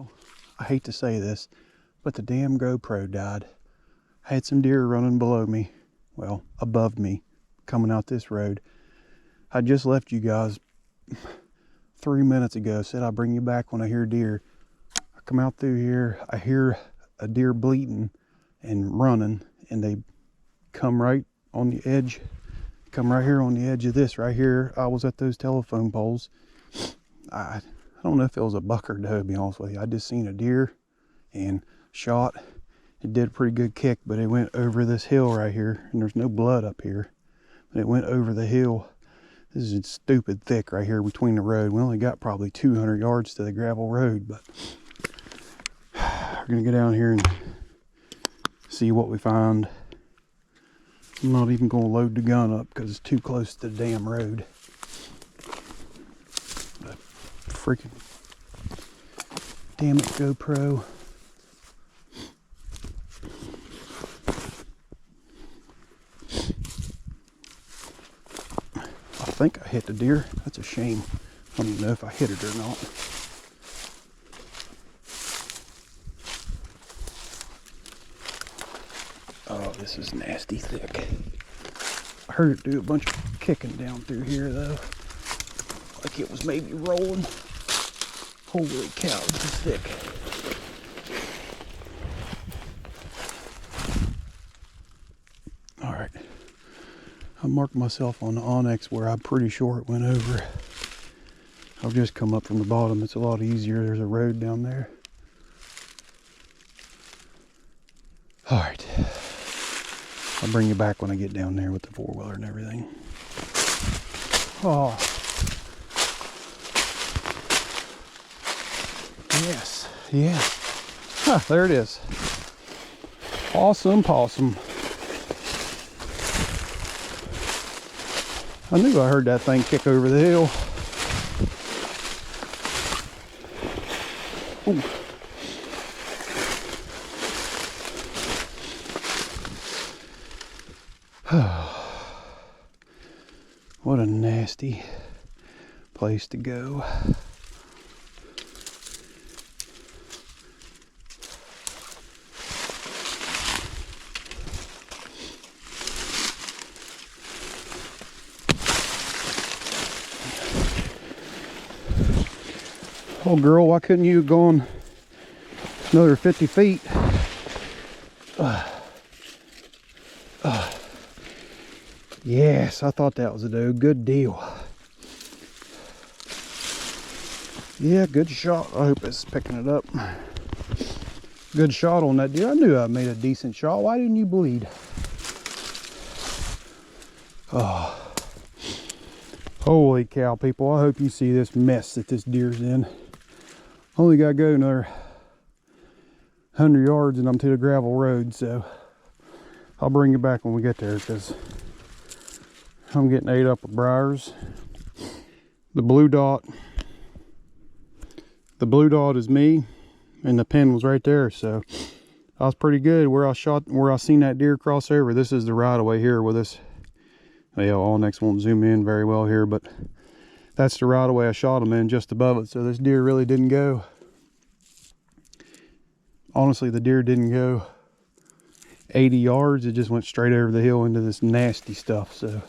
Well, I hate to say this, but the damn GoPro died. I had some deer running below me, well, above me, coming out this road. I just left you guys 3 minutes ago, said I'll bring you back when I hear deer. I come out through here, I hear a deer bleating and running, and they come right on the edge, come right here on the edge of this right here. I was at those telephone poles. I don't know if it was a buck or doe, to be honest with you. I just seen a deer and shot. It did a pretty good kick, but it went over this hill right here, and there's no blood up here, but it went over the hill. This is stupid thick right here between the road. We only got probably 200 yards to the gravel road, but we're gonna go down here and see what we find. I'm not even gonna load the gun up because it's too close to the damn road. But freaking damn it, GoPro. I think I hit the deer. That's a shame. I don't even know if I hit it or not. Oh, this is nasty thick. I heard it do a bunch of kicking down through here though. Like it was maybe rolling. Holy cow, this is thick. Alright. I marked myself on the Onyx where I'm pretty sure it went over. I'll just come up from the bottom. It's a lot easier. There's a road down there. Alright. I'll bring you back when I get down there with the four-wheeler and everything. Oh. Yes. Yes. Huh, there it is. Awesome possum. I knew I heard that thing kick over the hill. Ooh. What a nasty place to go. Oh girl, why couldn't you have gone another 50 feet? Yes, I thought that was a doe. Good deal. Yeah, good shot. I hope it's picking it up. Good shot on that deer. I knew I made a decent shot. Why didn't you bleed? Oh. Holy cow, people. I hope you see this mess that this deer's in. Only got to go another 100 yards and I'm to the gravel road, so I'll bring you back when we get there because I'm getting ate up with briars. The blue dot is me, and the pin was right there, so I was pretty good where I seen that deer cross over. This is the right of way here with this. Well, Onyx won't zoom in very well here, but that's the right of way I shot him in, just above it. So this deer really didn't go. Honestly, the deer didn't go 80 yards. It just went straight over the hill into this nasty stuff. So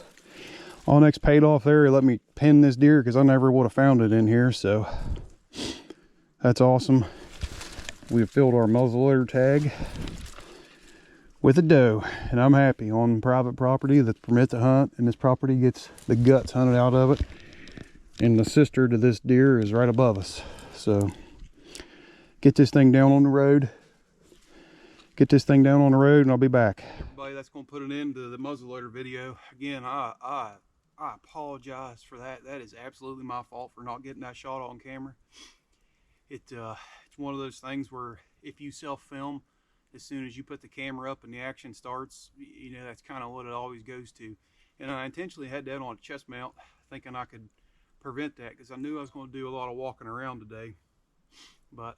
Onyx paid off there. He let me pin this deer because I never would have found it in here. So that's awesome. We have filled our muzzleloader tag with a doe, and I'm happy on private property that's permit to hunt, and this property gets the guts hunted out of it, and the sister to this deer is right above us. So get this thing down on the road, and I'll be back. Everybody, that's going to put an end to the muzzleloader video. Again, I apologize for that. That is absolutely my fault for not getting that shot on camera. It's one of those things where if you self-film, as soon as you put the camera up and the action starts, you know, that's kind of what it always goes to. And I intentionally had that on a chest mount, thinking I could prevent that because I knew I was going to do a lot of walking around today. But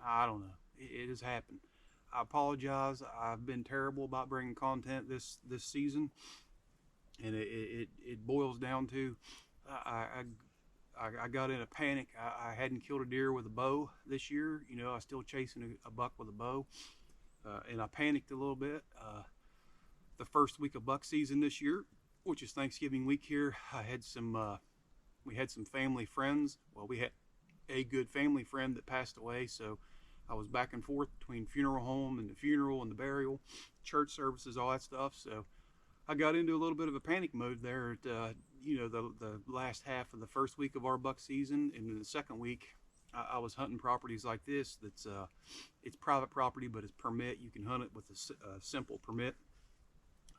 I don't know. It has happened. I apologize. I've been terrible about bringing content this season, and it boils down to I got in a panic. I hadn't killed a deer with a bow this year. You know, I was still chasing a buck with a bow, and I panicked a little bit. The first week of buck season this year, which is Thanksgiving week here, I had some. We had some family friends. Well, we had a good family friend that passed away, so I was back and forth between funeral home and the funeral and the burial, church services, all that stuff. So I got into a little bit of a panic mode there at the last half of the first week of our buck season, and in the second week I was hunting properties like this. That's it's private property, but it's permit. You can hunt it with a simple permit.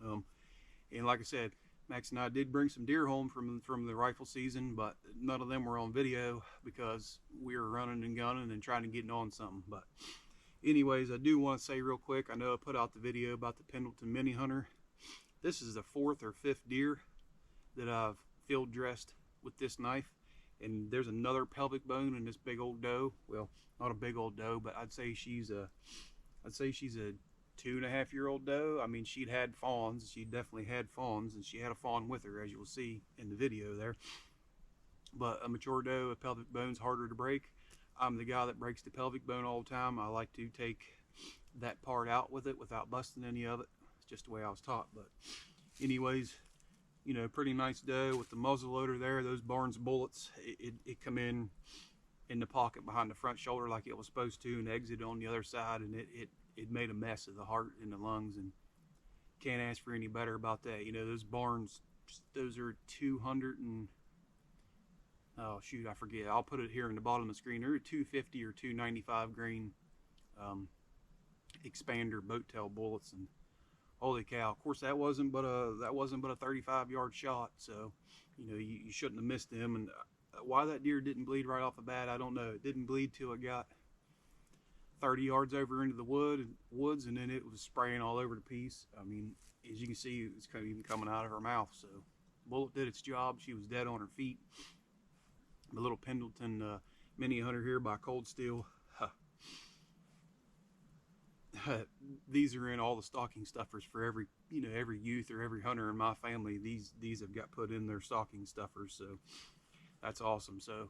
And like I said, Max and I did bring some deer home from the rifle season, but none of them were on video because we were running and gunning and trying to get on something. But anyways, I do want to say real quick, I know I put out the video about the Pendleton Mini Hunter. This is the 4th or 5th deer that I've field dressed with this knife, and there's another pelvic bone in this big old doe. Well, not a big old doe, but I'd say she's a 2.5-year-old doe. I mean, she'd had fawns. She definitely had fawns, and she had a fawn with her, as you will see in the video there. But a mature doe, a pelvic bone's harder to break. I'm the guy that breaks the pelvic bone all the time. I like to take that part out with it without busting any of it. It's just the way I was taught. But anyways, you know, pretty nice doe with the muzzleloader there. Those Barnes bullets, it come in the pocket behind the front shoulder like it was supposed to, and exited on the other side, and it made a mess of the heart and the lungs, and can't ask for any better about that. You know, those Barnes, those are 200 and, oh shoot, I forget. I'll put it here in the bottom of the screen. They're 250 or 295 grain expander boat tail bullets, and holy cow! Of course, that wasn't but a 35-yard shot. So, you know, you shouldn't have missed them. And why that deer didn't bleed right off the bat, I don't know. It didn't bleed till it got 30 yards over into the woods, and then it was spraying all over the piece. I mean, as you can see, it's kind of even coming out of her mouth. So bullet did its job. She was dead on her feet. The little Pendleton Mini Hunter here by Cold Steel. These are in all the stocking stuffers for every youth or every hunter in my family. These have got put in their stocking stuffers, so that's awesome. So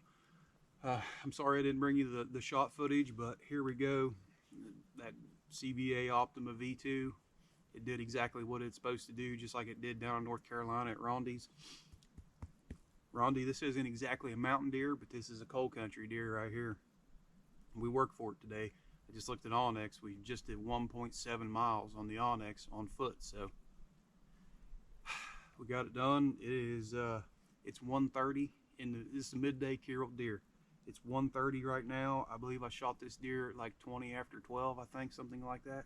I'm sorry I didn't bring you the shot footage, but here we go. That CVA Optima V2, it did exactly what it's supposed to do, just like it did down in North Carolina at Rondy's. Rondy, this isn't exactly a mountain deer, but this is a coal country deer right here. We worked for it today. I just looked at Onyx. We just did 1.7 miles on the Onyx on foot, so we got it done. It is it's 1:30 this is a midday killed deer. It's 1:30 right now. I believe I shot this deer at like 20 after 12, I think, something like that.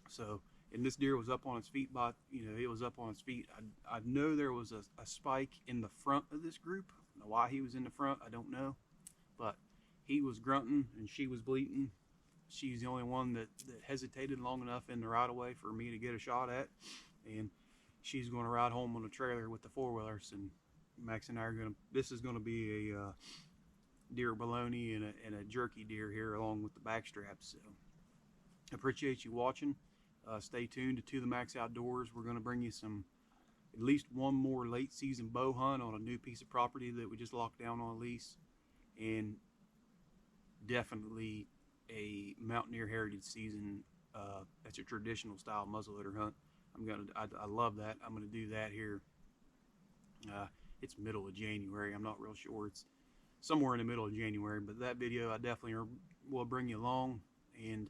So, and this deer was up on its feet by, it was up on its feet. I know there was a spike in the front of this group. Now, why he was in the front, I don't know. But he was grunting and she was bleating. She's the only one that hesitated long enough in the right-of-way for me to get a shot at. And she's going to ride home on a trailer with the four-wheelers. And Max and I are going to, this is going to be a deer bologna and a jerky deer here along with the back straps. So I appreciate you watching. Stay tuned to the Max Outdoors. We're going to bring you at least one more late season bow hunt on a new piece of property that we just locked down on a lease, and definitely a Mountaineer Heritage season. That's a traditional style muzzleloader hunt. I love that. I'm gonna do that here. It's middle of January. I'm not real sure. It's somewhere in the middle of January, but that video I definitely will bring you along, and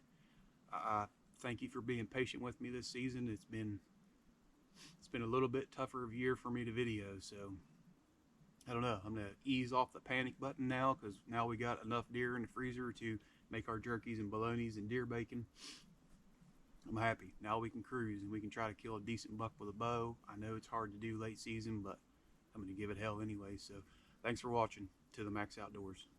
I thank you for being patient with me this season. It's been a little bit tougher of a year for me to video, so I don't know. I'm gonna ease off the panic button now, because now we got enough deer in the freezer to make our jerkies and bolognas and deer bacon. I'm happy. Now we can cruise and we can try to kill a decent buck with a bow. I know it's hard to do late season, but I'm gonna give it hell anyway. So thanks for watching To The Max Outdoors.